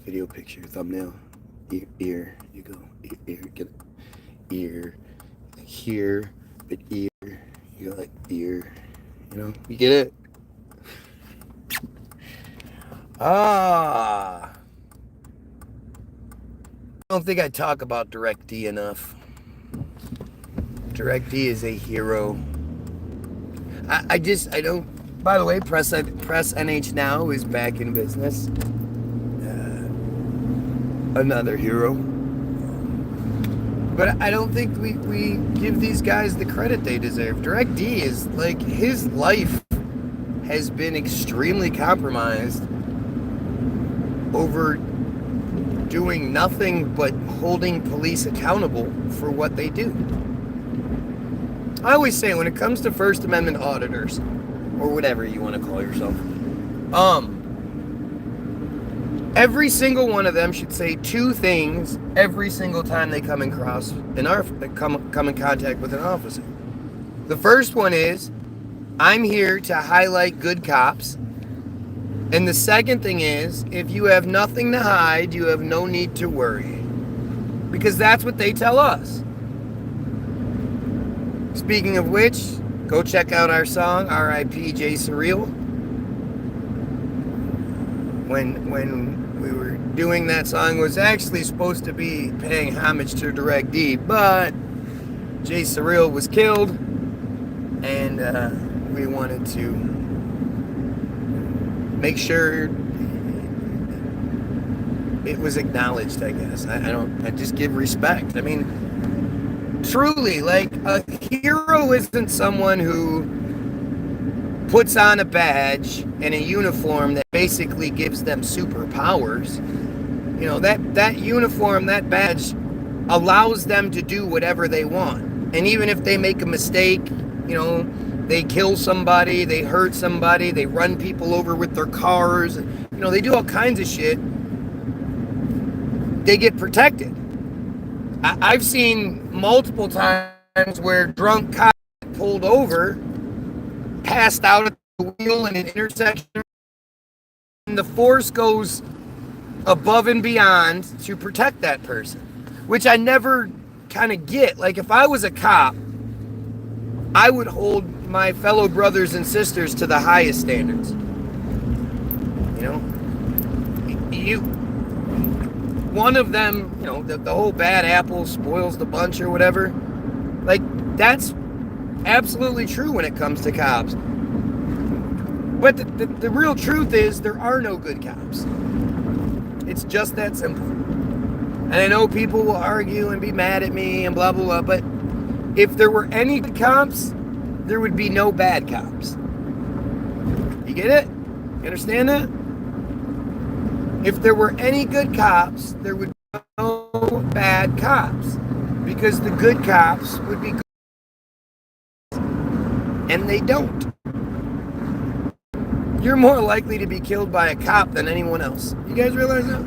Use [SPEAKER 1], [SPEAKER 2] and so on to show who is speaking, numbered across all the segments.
[SPEAKER 1] video picture, thumbnail, ear, you go, ear, get ear, here, but ear, you go like ear, you get it? I don't think I talk about DirectD enough. DirectD is a hero. I don't. By the way, Press NH Now is back in business. Another hero. But I don't think we give these guys the credit they deserve. DirectD is like, his life has been extremely compromised over doing nothing but holding police accountable for what they do. I always say, when it comes to First Amendment auditors, or whatever you want to call yourself, every single one of them should say two things every single time they come in contact with an officer. The first one is, I'm here to highlight good cops. And the second thing is, if you have nothing to hide, you have no need to worry. Because that's what they tell us. Speaking of which, go check out our song, R.I.P. Jay Surreal. When we were doing that song, it was actually supposed to be paying homage to DirectD, but Jay Surreal was killed, and we wanted to make sure it was acknowledged, I guess. I just give respect. I mean, truly, like, a hero isn't someone who puts on a badge and a uniform that basically gives them superpowers. That uniform, that badge allows them to do whatever they want. And even if they make a mistake, they kill somebody, they hurt somebody, they run people over with their cars, they do all kinds of shit, they get protected. I've seen multiple times where drunk cops get pulled over, passed out at the wheel in an intersection, and the force goes above and beyond to protect that person, which I never kind of get. Like, if I was a cop, I would hold my fellow brothers and sisters to the highest standards. One of them, the whole bad apple spoils the bunch or whatever. Like, that's absolutely true when it comes to cops. But the real truth is, there are no good cops. It's just that simple. And I know people will argue and be mad at me and blah, blah, blah, but if there were any good cops, there would be no bad cops. You get it? You understand that? If there were any good cops, there would be no bad cops. Because the good cops would be good. And they don't. You're more likely to be killed by a cop than anyone else. You guys realize that?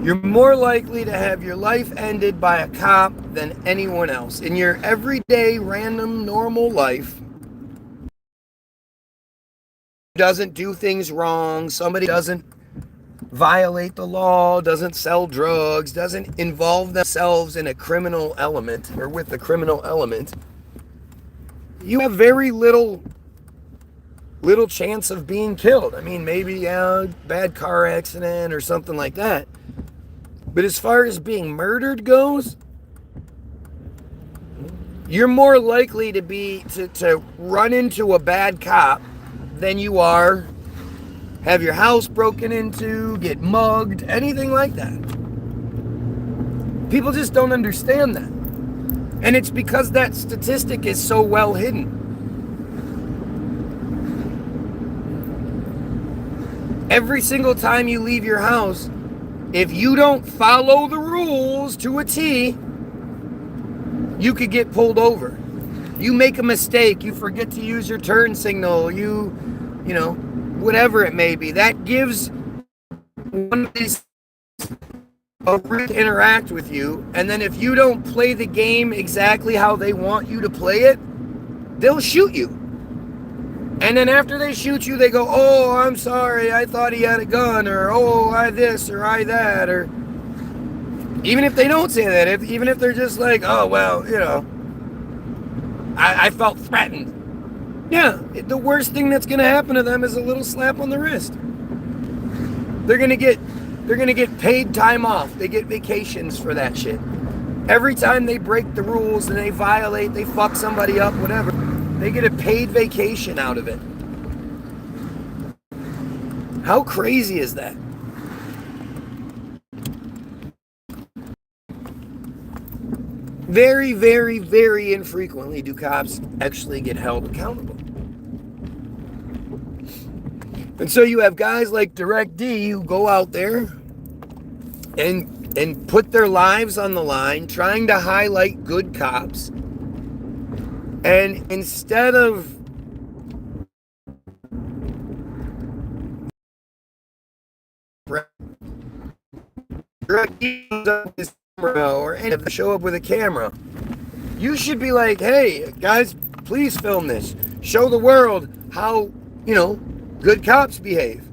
[SPEAKER 1] You're more likely to have your life ended by a cop than anyone else. In your everyday, random, normal life, doesn't do things wrong, somebody doesn't violate the law, doesn't sell drugs, doesn't involve themselves in a criminal element or with a criminal element, you have very little chance of being killed. I mean, maybe a bad car accident or something like that. But as far as being murdered goes, you're more likely to run into a bad cop than you are have your house broken into, get mugged, anything like that. People just don't understand that. And it's because that statistic is so well hidden. Every single time you leave your house, if you don't follow the rules to a T, you could get pulled over. You make a mistake, you forget to use your turn signal, whatever it may be. That gives one of these a right to interact with you, and then if you don't play the game exactly how they want you to play it, they'll shoot you. And then after they shoot you, they go, oh, I'm sorry, I thought he had a gun, or oh, I this, or I that, or even if they don't say that, even if they're just like, oh, well, I felt threatened. Yeah, the worst thing that's going to happen to them is a little slap on the wrist. They're going to get paid time off. They get vacations for that shit. Every time they break the rules and they violate, they fuck somebody up, whatever, they get a paid vacation out of it. How crazy is that? Very, very, very infrequently do cops actually get held accountable. And so you have guys like Direct D who go out there and put their lives on the line trying to highlight good cops. And instead of Direct D or any of them show up with a camera, you should be like, hey guys, please film this, show the world how good cops behave.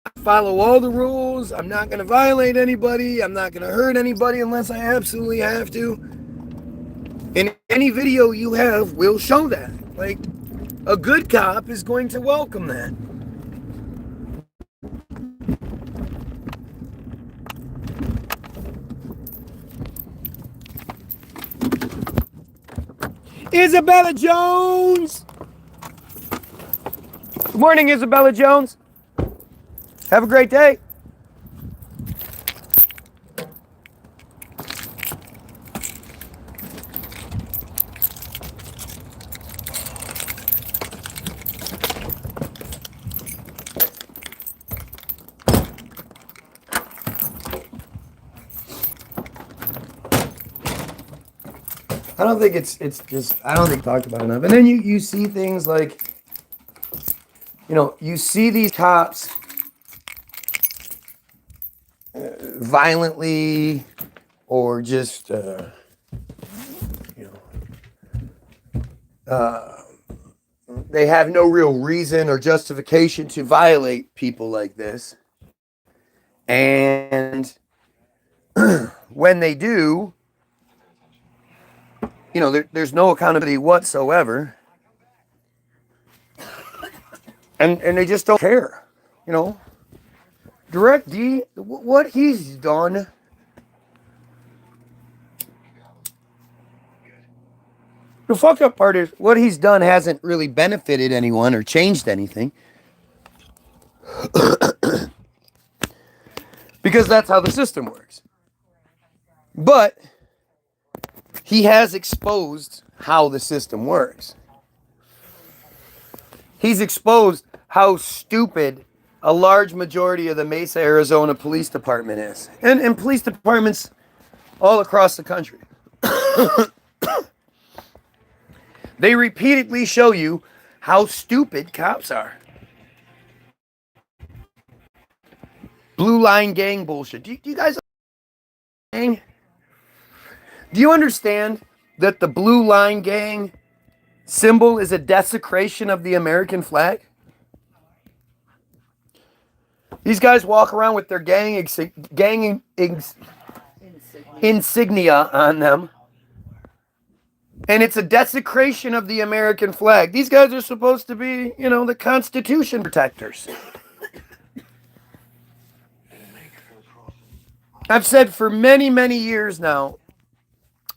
[SPEAKER 1] I follow all the rules, I'm not going to violate anybody, I'm not going to hurt anybody unless I absolutely have to. And any video you have will show that. Like, a good cop is going to welcome that. Isabella Jones! Good morning, Isabella Jones. Have a great day. I don't think it's talked about enough. And then you see things like, you see these cops violently or just, they have no real reason or justification to violate people like this. And when they do, there's no accountability whatsoever. And they just don't care, Direct D, what he's done. The fucked up part is what he's done hasn't really benefited anyone or changed anything. Because that's how the system works. But he has exposed how the system works. He's exposed how stupid a large majority of the Mesa, Arizona Police Department is. And police departments all across the country. They repeatedly show you how stupid cops are. Blue line gang bullshit. Do you guys understand? Do you understand that the blue line gang symbol is a desecration of the American flag? These guys walk around with their gang insignia on them. And it's a desecration of the American flag. These guys are supposed to be, the Constitution protectors. I've said for many, many years now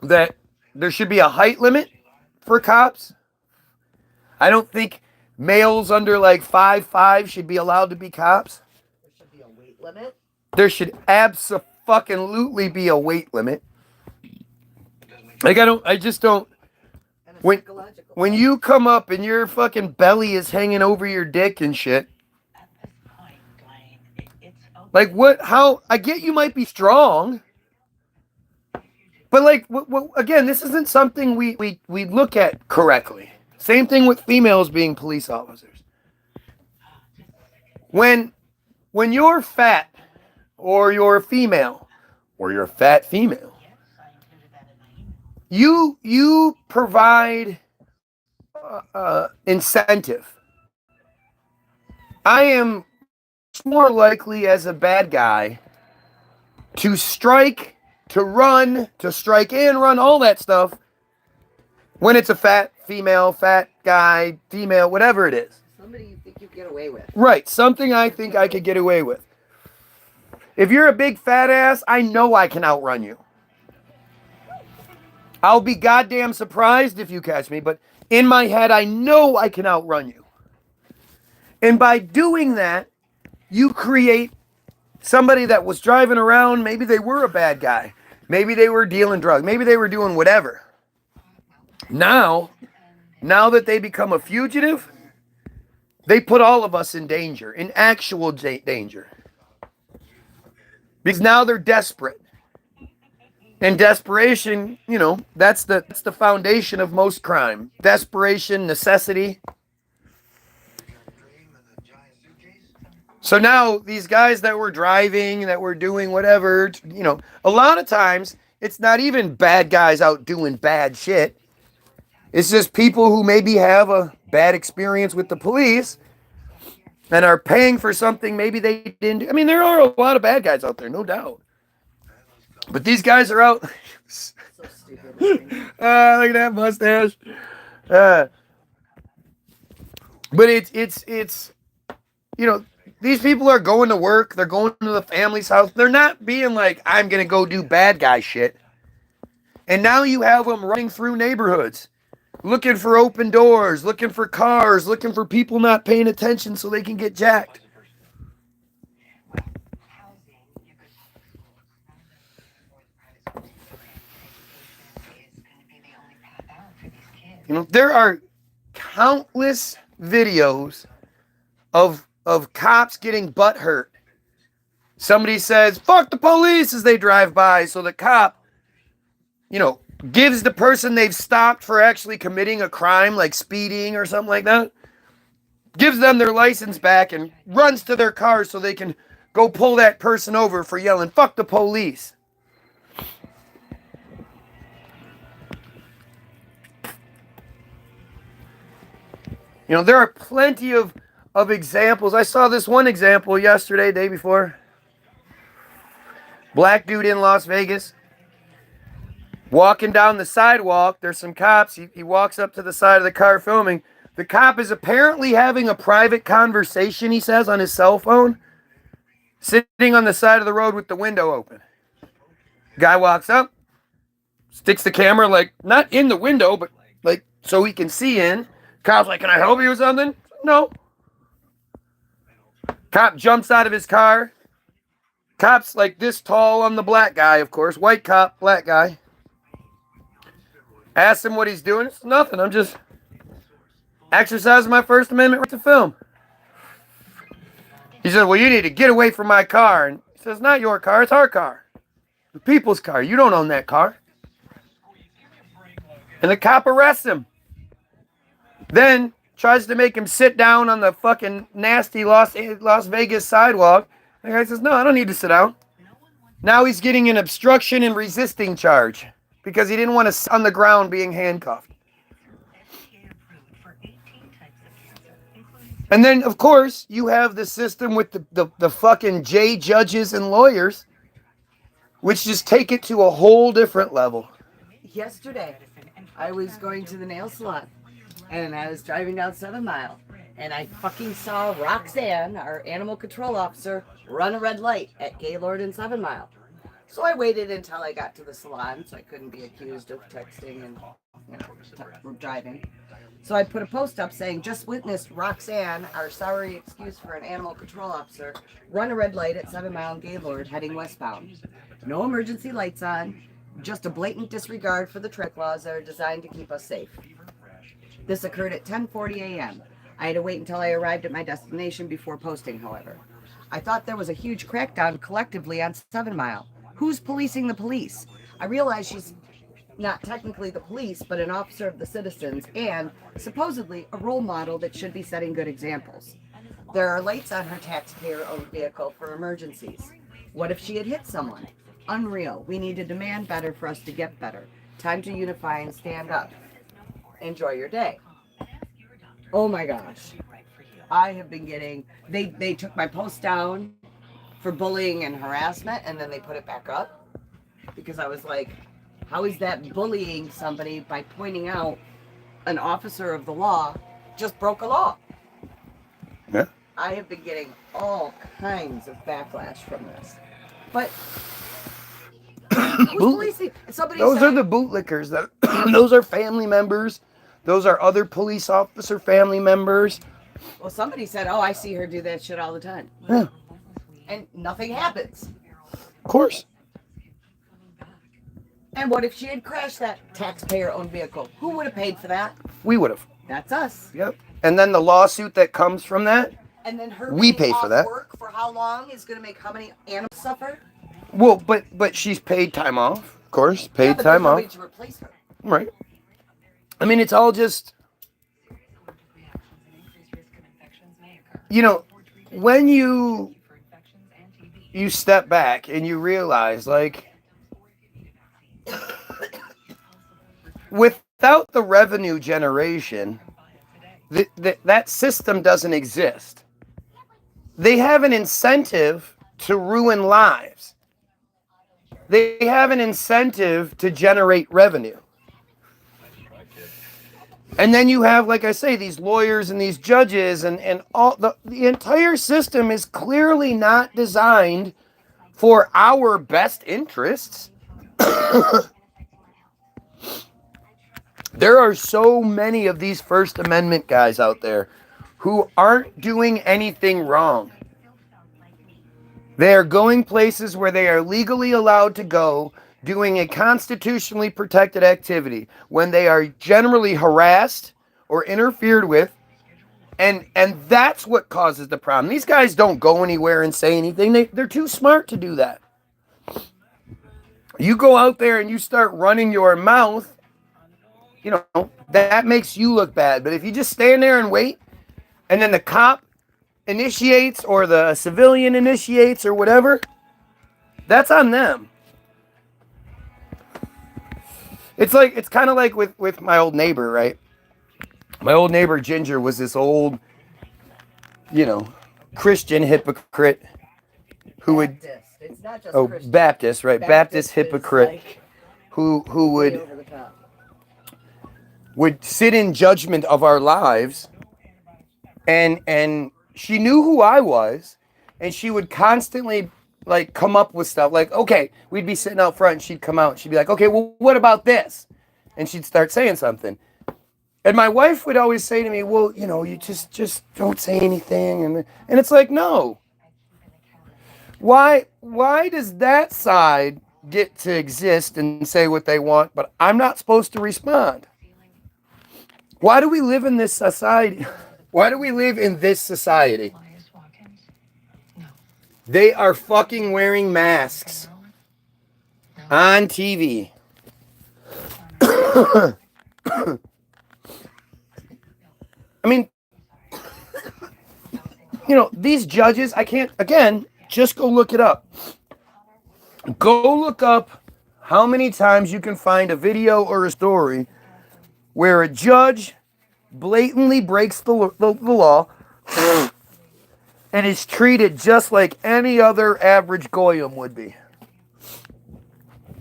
[SPEAKER 1] that there should be a height limit for cops. I don't think males under like 5'5" should be allowed to be cops.
[SPEAKER 2] There should be a weight limit.
[SPEAKER 1] There should abso-fucking-lutely be a weight limit. I just don't. When you come up and your fucking belly is hanging over your dick and shit. Like what, I get you might be strong. But like, again, this isn't something we look at correctly. Same thing with females being police officers. When you're fat, or you're a female, or you're a fat female, you provide incentive. I am more likely as a bad guy to strike, to run, to strike and run, all that stuff, when it's a fat female, fat guy, female, whatever it is.
[SPEAKER 2] Somebody you think you get away with.
[SPEAKER 1] Right, something I think I could get away with. If you're a big fat ass, I know I can outrun you. I'll be goddamn surprised if you catch me, but in my head, I know I can outrun you. And by doing that, you create somebody that was driving around. Maybe they were a bad guy. Maybe they were dealing drugs. Maybe they were doing whatever. Now that they become a fugitive, they put all of us in danger, in actual danger. Because now they're desperate. And desperation, that's the foundation of most crime. Desperation, necessity. So now these guys that were driving, that were doing whatever, a lot of times it's not even bad guys out doing bad shit. It's just people who maybe have a bad experience with the police and are paying for something maybe they didn't do. I mean, there are a lot of bad guys out there, no doubt. But these guys are out.
[SPEAKER 2] So stupid.
[SPEAKER 1] Look at that mustache. But it's these people are going to work. They're going to the family's house. They're not being like, I'm going to go do bad guy shit. And now you have them running through neighborhoods, looking for open doors, looking for cars, looking for people not paying attention so they can get jacked. There are countless videos of cops getting butt hurt. Somebody says, fuck the police as they drive by. So the cop, gives the person they've stopped for actually committing a crime like speeding or something like that, gives them their license back and runs to their car so they can go pull that person over for yelling, fuck the police. There are plenty of examples. I saw this one example yesterday, day before. Black dude in Las Vegas. Walking down the sidewalk. There's some cops. He walks up to the side of the car filming. The cop is apparently having a private conversation, he says, on his cell phone. Sitting on the side of the road with the window open. Guy walks up. Sticks the camera, not in the window, but so he can see in. Cop's like, can I help you with something? No. Cop jumps out of his car. Cop's this tall on the black guy, of course. White cop, black guy. Asks him what he's doing. It's nothing. I'm just exercising my First Amendment right to film. He said, well, you need to get away from my car. And he says, not your car, it's our car. The people's car. You don't own that car. And the cop arrests him. Then tries to make him sit down on the fucking nasty Las Vegas sidewalk. The guy says, no, I don't need to sit down. Now he's getting an obstruction and resisting charge because he didn't want to sit on the ground being handcuffed. And then, of course, you have the system with the fucking J judges and lawyers, which just take it to a whole different level.
[SPEAKER 2] Yesterday, I was going to the nail salon. And I was driving down 7 Mile, and I fucking saw Roxanne, our animal control officer, run a red light at Gaylord and 7 Mile. So I waited until I got to the salon, so I couldn't be accused of texting and driving. So I put a post up saying, just witnessed Roxanne, our sorry excuse for an animal control officer, run a red light at 7 Mile and Gaylord heading westbound. No emergency lights on, just a blatant disregard for the traffic laws that are designed to keep us safe. This occurred at 10:40 a.m. I had to wait until I arrived at my destination before posting, however. I thought there was a huge crackdown collectively on 7 Mile. Who's policing the police? I realize she's not technically the police, but an officer of the citizens and supposedly a role model that should be setting good examples. There are lights on her taxpayer-owned vehicle for emergencies. What if she had hit someone? Unreal. We need to demand better for us to get better. Time to unify and stand up. Enjoy your day. Oh my gosh. I have been getting, they took my post down for bullying and harassment, and then they put it back up because I was like, how is that bullying somebody by pointing out an officer of the law just broke a law?
[SPEAKER 1] Yeah.
[SPEAKER 2] I have been getting all kinds of backlash from this. But who's policing? Somebody
[SPEAKER 1] Those
[SPEAKER 2] said,
[SPEAKER 1] are the bootlickers. That those are family members. Those are other police officer family members.
[SPEAKER 2] well, somebody said, oh, I see her do that shit all the time.
[SPEAKER 1] Yeah,
[SPEAKER 2] And nothing happens.
[SPEAKER 1] of course.
[SPEAKER 2] And what if she had crashed that taxpayer-owned vehicle? Who would have paid for that?
[SPEAKER 1] We would have.
[SPEAKER 2] That's us.
[SPEAKER 1] Yep. And then the lawsuit that comes from that.
[SPEAKER 2] And then her
[SPEAKER 1] We
[SPEAKER 2] being
[SPEAKER 1] pay for
[SPEAKER 2] off
[SPEAKER 1] that.
[SPEAKER 2] work for how long is going to make how many animals suffer?
[SPEAKER 1] Well, but she's paid time off, of course.
[SPEAKER 2] Yeah,
[SPEAKER 1] Paid
[SPEAKER 2] but
[SPEAKER 1] time
[SPEAKER 2] there's
[SPEAKER 1] off.
[SPEAKER 2] nobody to replace her.
[SPEAKER 1] Right. I mean, it's all just, you know, when you step back and you realize, like, without the revenue generation, that system doesn't exist. They have an incentive to ruin lives. They have an incentive to generate revenue. And then you have, like I say, these lawyers and these judges and all the entire system is clearly not designed for our best interests. There are so many of these First Amendment guys out there who aren't doing anything wrong. They are going places where they are legally allowed to go, doing a constitutionally protected activity when they are generally harassed or interfered with. And that's what causes the problem. These guys don't go anywhere and say anything. They're too smart to do that. You go out there and you start running your mouth, you know, that makes you look bad. But if you just stand there and wait, and then the cop initiates or the civilian initiates or whatever, that's on them. It's kind of like with my old neighbor, right? My old neighbor Ginger was this old, you know, Christian hypocrite who would
[SPEAKER 2] Baptist. It's not just Christian.
[SPEAKER 1] Baptist, right? Baptist hypocrite
[SPEAKER 2] like
[SPEAKER 1] who
[SPEAKER 2] way over the top.
[SPEAKER 1] would sit in judgment of our lives, and she knew who I was, and she would constantly like come up with stuff like, okay, we'd be sitting out front and she'd come out and she'd be like, okay, well, what about this? And she'd start saying something. And my wife would always say to me, well, you know, you just don't say anything. And it's like, no. Why does that side get to exist and say what they want, but I'm not supposed to respond? Why do we live in this society? Why do we live in this society? They are fucking wearing masks on TV. I mean, you know, these judges, I can't, again, just go look it up. Go look up how many times you can find a video or a story where a judge blatantly breaks the law and is treated just like any other average goyim would be.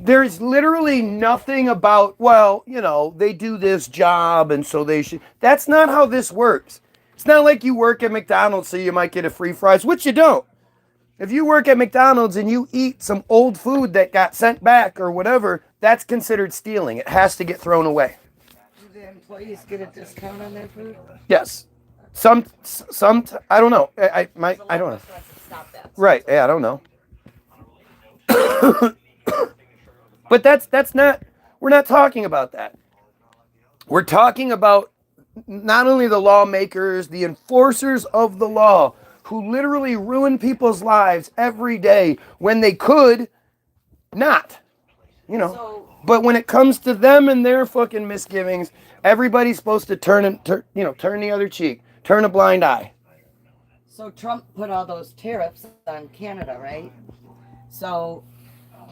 [SPEAKER 1] There's literally nothing about, well, you know, they do this job and so they should. That's not how this works. It's not like you work at McDonald's so you might get a free fries, which you don't. If you work at McDonald's and you eat some old food that got sent back or whatever, that's considered stealing. It has to get thrown away.
[SPEAKER 2] Do the employees get a discount on their food?
[SPEAKER 1] Yes. Some I don't know. I don't know.
[SPEAKER 2] Stop that.
[SPEAKER 1] Right. Yeah, I don't know. But that's not, we're not talking about that. We're talking about not only the lawmakers, the enforcers of the law, who literally ruin people's lives every day when they could not, you know. But when it comes to them and their fucking misgivings, everybody's supposed to turn the other cheek, turn a blind eye.
[SPEAKER 2] So Trump put all those tariffs on Canada, right? So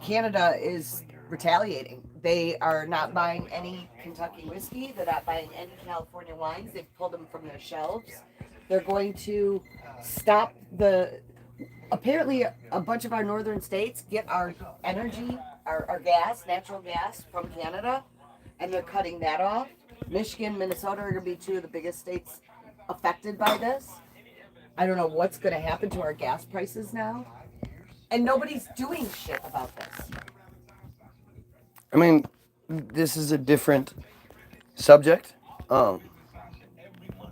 [SPEAKER 2] Canada is retaliating. They are not buying any Kentucky whiskey. They're not buying any California wines. They've pulled them from their shelves. They're going to stop the. Apparently, a bunch of our northern states get our energy, our gas, natural gas from Canada, and they're cutting that off. Michigan, Minnesota are going to be two of the biggest states affected by this. I don't know what's going to happen to our gas prices now. And nobody's doing shit about this.
[SPEAKER 1] I mean, this is a different subject.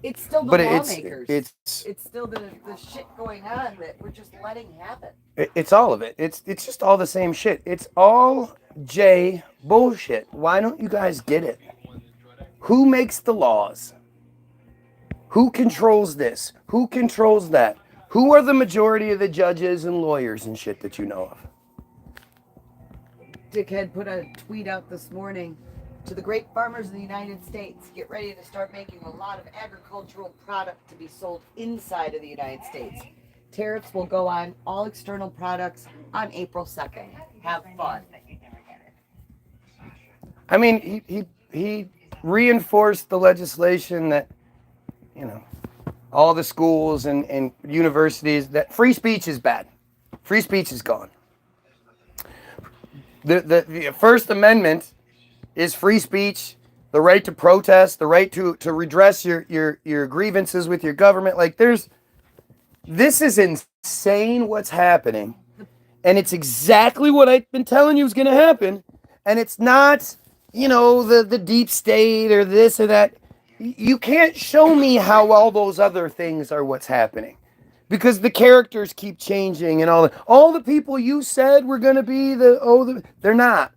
[SPEAKER 2] It's still the
[SPEAKER 1] But
[SPEAKER 2] lawmakers.
[SPEAKER 1] it's
[SPEAKER 2] still the shit going on that we're just letting happen.
[SPEAKER 1] it's all of it. It's just all the same shit. It's all J bullshit. Why don't you guys get it? Who makes the laws? Who controls this? Who controls that? Who are the majority of the judges and lawyers and shit that you know of?
[SPEAKER 2] Dickhead put a tweet out this morning. To the great farmers of the United States, get ready to start making a lot of agricultural product to be sold inside of the United States. Tariffs will go on all external products on April 2nd. Have fun.
[SPEAKER 1] I mean, he reinforced the legislation that, you know, all the schools and universities, that free speech is bad. Free speech is gone. The First Amendment is free speech, the right to protest, the right to redress your grievances with your government. Like, this is insane what's happening. And it's exactly what I've been telling you is going to happen. And it's not, you know, the deep state or this or that. You can't show me how all those other things are what's happening. Because the characters keep changing and all the people you said were going to be they're not.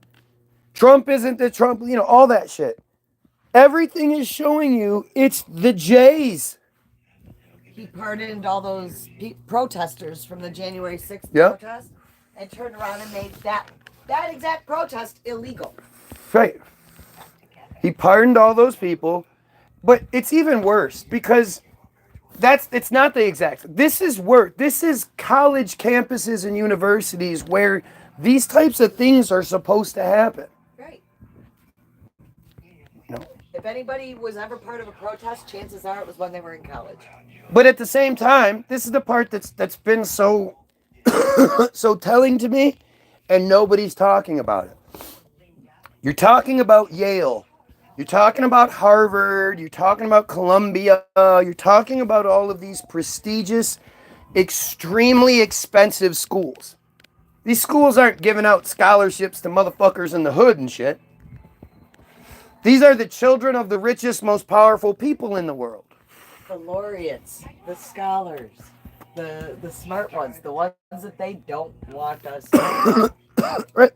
[SPEAKER 1] Trump isn't the Trump, you know, all that shit. Everything is showing you it's the Jays.
[SPEAKER 2] He pardoned all those protesters from the January 6th protest and turned around and made that exact protest illegal.
[SPEAKER 1] Right. He pardoned all those people, but it's even worse because it's not the exact. This is worse. This is college campuses and universities where these types of things are supposed to happen.
[SPEAKER 2] Right.
[SPEAKER 1] No.
[SPEAKER 2] If anybody was ever part of a protest, chances are it was when they were in college.
[SPEAKER 1] But at the same time, this is the part that's been so so telling to me, and nobody's talking about it. You're talking about Yale. You're talking about Harvard. You're talking about Columbia. You're talking about all of these prestigious, extremely expensive schools. These schools aren't giving out scholarships to motherfuckers in the hood and shit. These are the children of the richest, most powerful people in the world.
[SPEAKER 2] The laureates, the scholars, the smart ones, the ones that they don't want us to.
[SPEAKER 1] Right.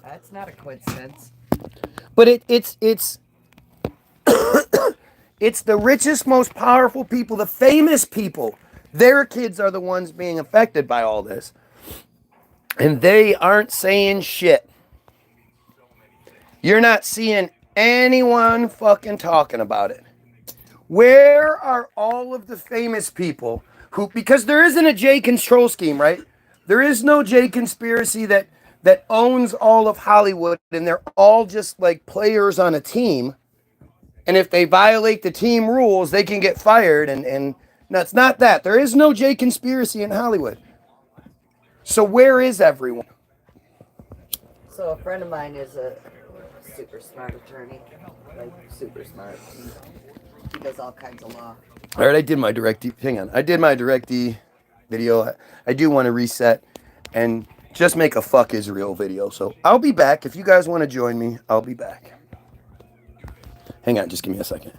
[SPEAKER 2] That's not a coincidence.
[SPEAKER 1] But it's it's the richest, most powerful people, the famous people. Their kids are the ones being affected by all this. And they aren't saying shit. You're not seeing anyone fucking talking about it. Where are all of the famous people who, because there isn't a J control scheme, right? There is no J conspiracy that owns all of Hollywood and they're all just like players on a team. And if they violate the team rules, they can get fired. And no, it's not that. There is no J conspiracy in Hollywood. So where is everyone?
[SPEAKER 2] So a friend of mine is a super smart attorney. Like, super smart. He does all kinds of law.
[SPEAKER 1] All right, I did my DirectD video. I do want to reset and just make a fuck Israel video. So I'll be back. If you guys want to join me, I'll be back. Hang on, just give me a second.